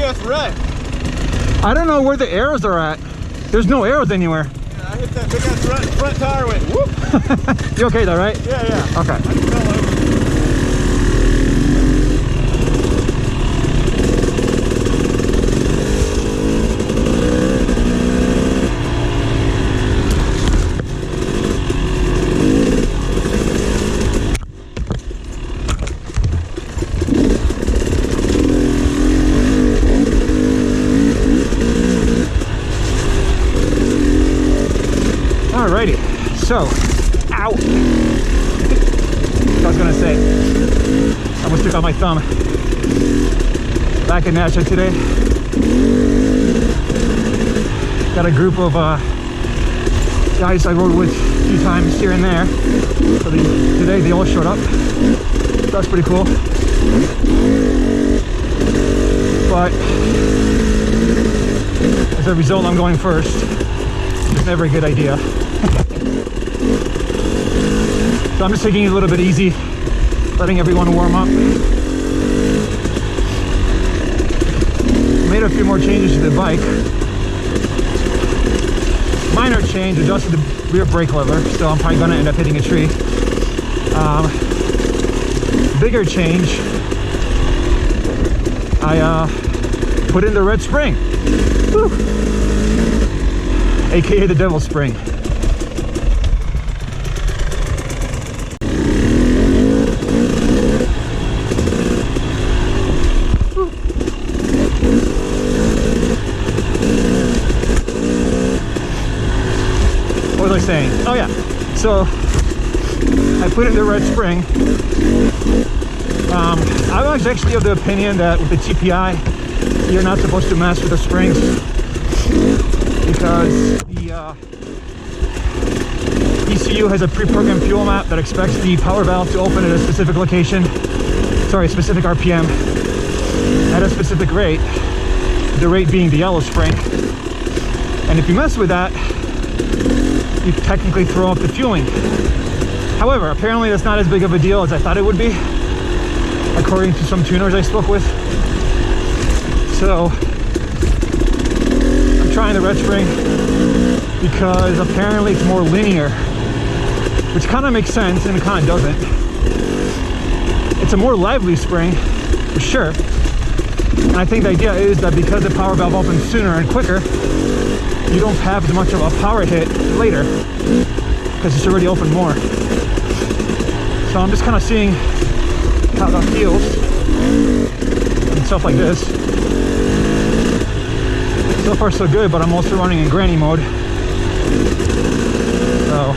ass wreck. I don't know where the arrows are at. There's no arrows anywhere. Yeah, I hit that big ass front tire, went whoop. You okay though, right? Yeah, yeah. Okay. I just fell over. Alrighty, so, ow! I was gonna say, I almost took out my thumb. Back in NATRA today. Got a group of guys I rode with a few times here and there. So today they all showed up. That's pretty cool. But as a result, I'm going first. It's never a good idea. So I'm just taking it a little bit easy, letting everyone warm up. Made a few more changes to the bike. Minor change, adjusted the rear brake lever, so I'm probably gonna end up hitting a tree. Bigger change, I put in the red spring. Woo. AKA the devil spring. What was I saying? Oh yeah, so I put in the red spring. I was actually of the opinion that with the TPI, you're not supposed to mess with the springs because the ECU has a pre-programmed fuel map that expects the power valve to open at a specific location, sorry, specific RPM, at a specific rate, the rate being the yellow spring. And if you mess with that, you technically throw off the fueling. However, apparently that's not as big of a deal as I thought it would be, according to some tuners I spoke with. So I'm trying the red spring because apparently it's more linear, which kind of makes sense and it kind of doesn't. It's a more lively spring for sure, and I think the idea is that because the power valve opens sooner and quicker, you don't have as much of a power hit later because it's already open more. So I'm just kind of seeing how that feels and stuff like this. So far so good, but I'm also running in granny mode. So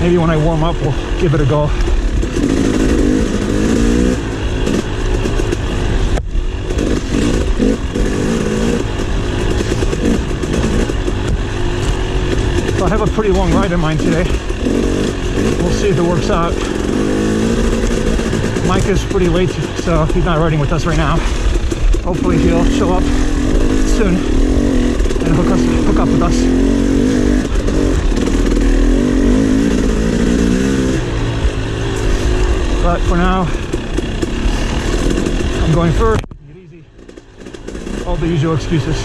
maybe when I warm up, we'll give it a go. So I have a pretty long ride in mind today. We'll see if it works out. Mike is pretty late, so he's not riding with us right now. Hopefully he'll show up soon and hook up with us. But for now, I'm going first. Take it easy. All the usual excuses.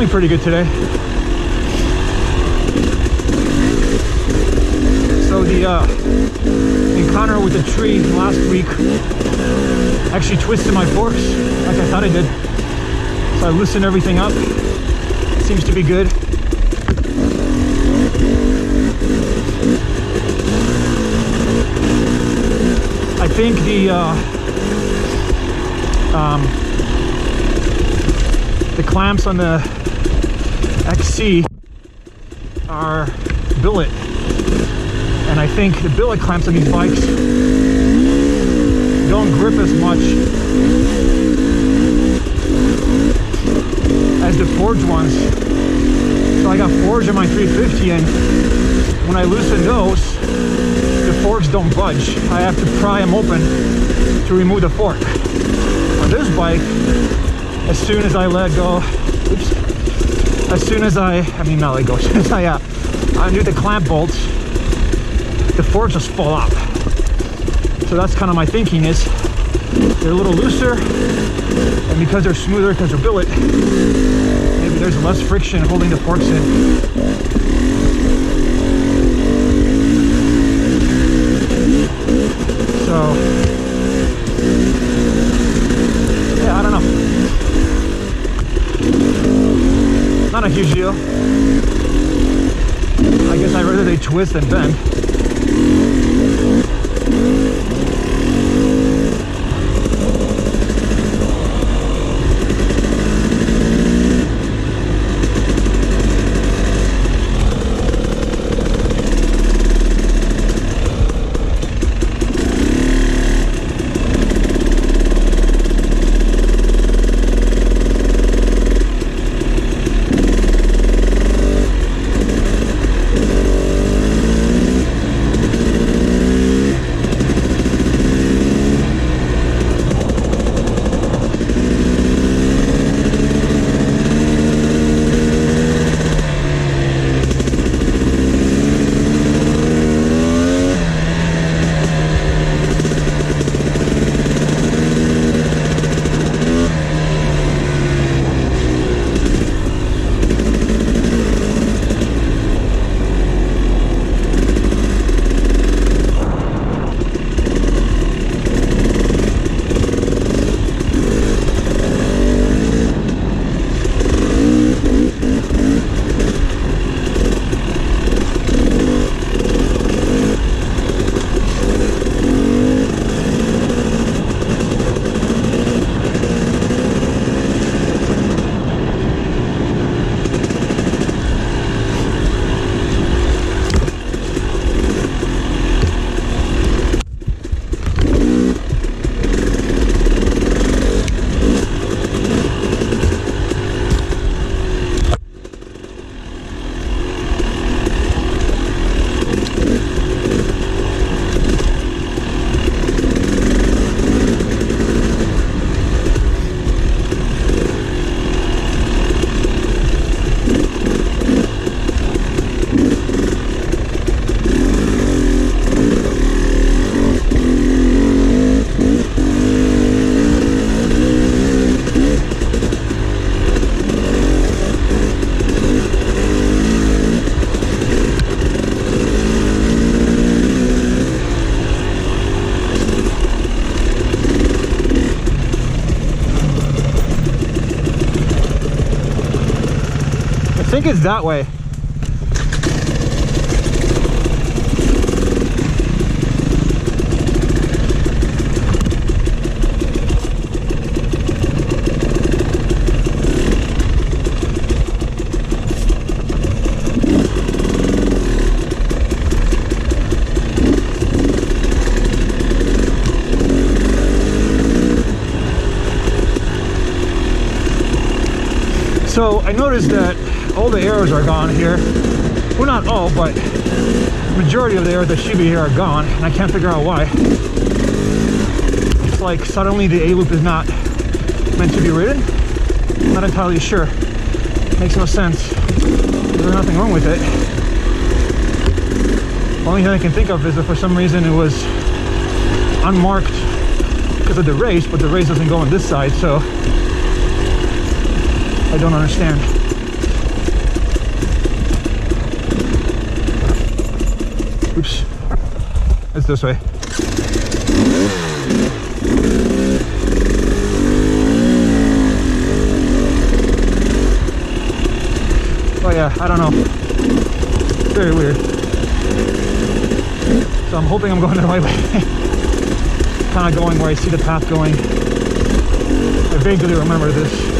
feeling pretty good today. So the encounter with the tree last week actually twisted my forks like I thought I did. So I loosened everything up. Seems to be good. I think the clamps on the XC are billet, and I think the billet clamps on these bikes don't grip as much as the forged ones. So I got forged on my 350, and when I loosen those, the forks don't budge. I have to pry them open to remove the fork. On this bike, as soon as I let go, as soon as I not let go, as soon as I undo the clamp bolts, the forks just fall off. So that's kind of my thinking, is they're a little looser, and because they're smoother, because they're billet, maybe there's less friction holding the forks in. So yeah, I don't know. Not a huge deal. I guess I'd rather they twist than bend. I think it's that way. So I noticed that all the arrows are gone here. Well, not all, but the majority of the arrows that should be here are gone, and I can't figure out why. It's like suddenly the A-loop is not meant to be ridden. I'm not entirely sure. Makes no sense. There's nothing wrong with it. The only thing I can think of is that for some reason it was unmarked because of the race, but the race doesn't go on this side, so I don't understand. Oops. It's this way. Oh yeah, I don't know. Very weird. So I'm hoping I'm going the right way. Kind of going where I see the path going. I vaguely remember this.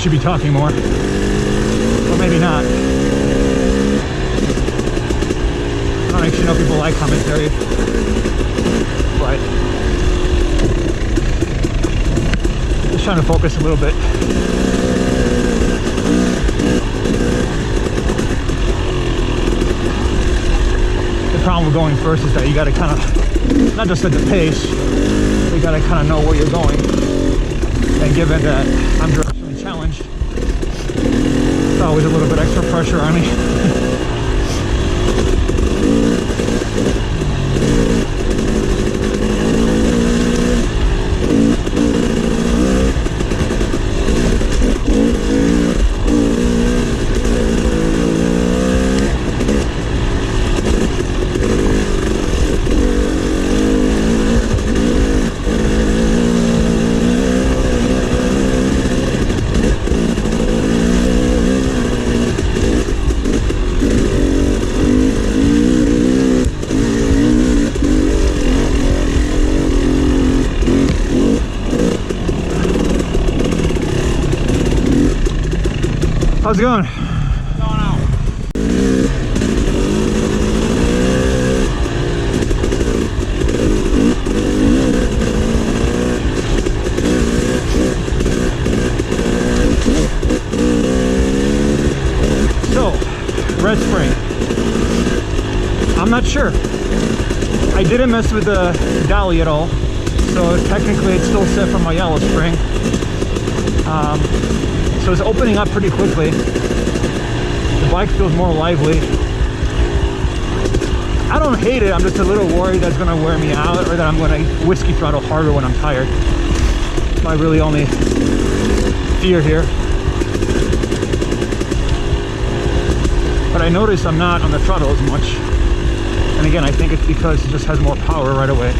should be talking more, but maybe not. I don't actually know if people like commentary, but just trying to focus a little bit. The problem with going first is that you got to kind of, not just at the pace, you got to kind of know where you're going. And given that I'm directionally challenged, it's always a little bit extra pressure on me. How's it going? Going out. So, red spring. I'm not sure. I didn't mess with the dolly at all, so technically it's still set from my yellow spring. So it's opening up pretty quickly. The bike feels more lively. I don't hate it, I'm just a little worried that it's gonna wear me out or that I'm gonna whiskey throttle harder when I'm tired. It's my really only fear here. But I notice I'm not on the throttle as much. And again, I think it's because it just has more power right away.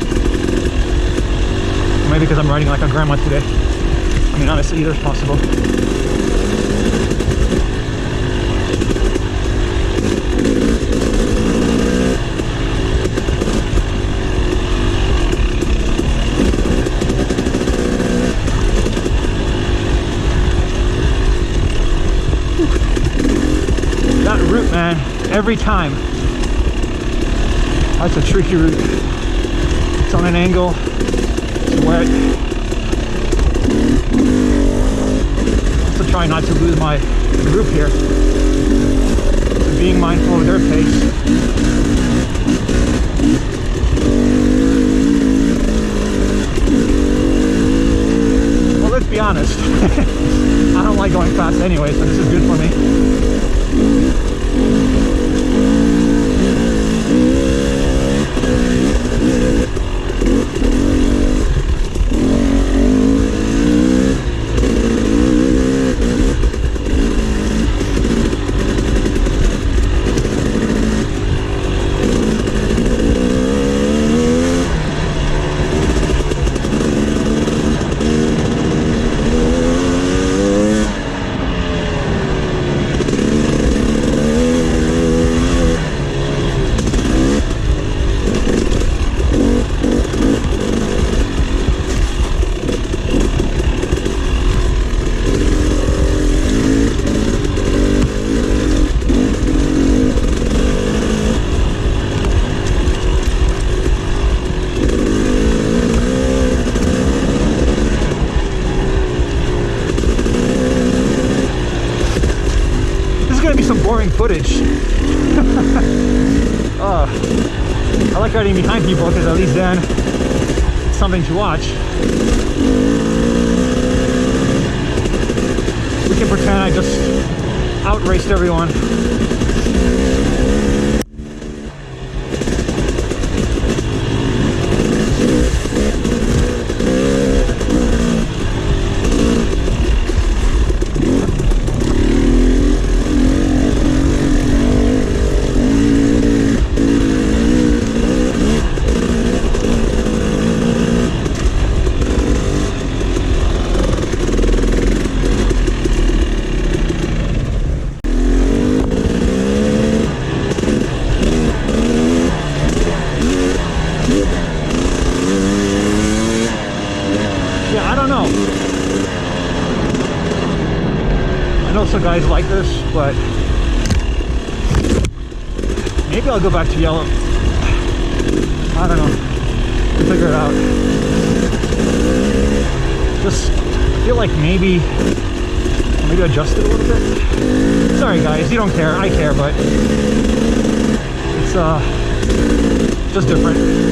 Or maybe because I'm riding like a grandma today. I mean, honestly, either's possible. That route, man, every time. That's a tricky route. It's on an angle, it's wet. Also try not to lose my group here. Being mindful of their pace. Well, let's be honest. I don't like going fast anyway, so this is good for me. Boring footage. I like riding behind people because at least then it's something to watch. We can pretend I just outraced everyone. also guys like this, but maybe I'll go back to yellow. I don't know. We'll figure it out. Just feel like maybe adjust it a little bit. Sorry guys, you don't care. I care, but it's just different.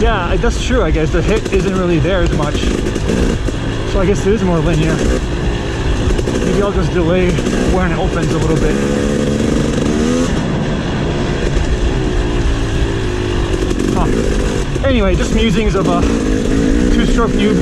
Yeah, that's true. I guess the hit isn't really there as much, so I guess it is more linear. Maybe I'll just delay when it opens a little bit. Huh. Anyway, just musings of a two-stroke noob.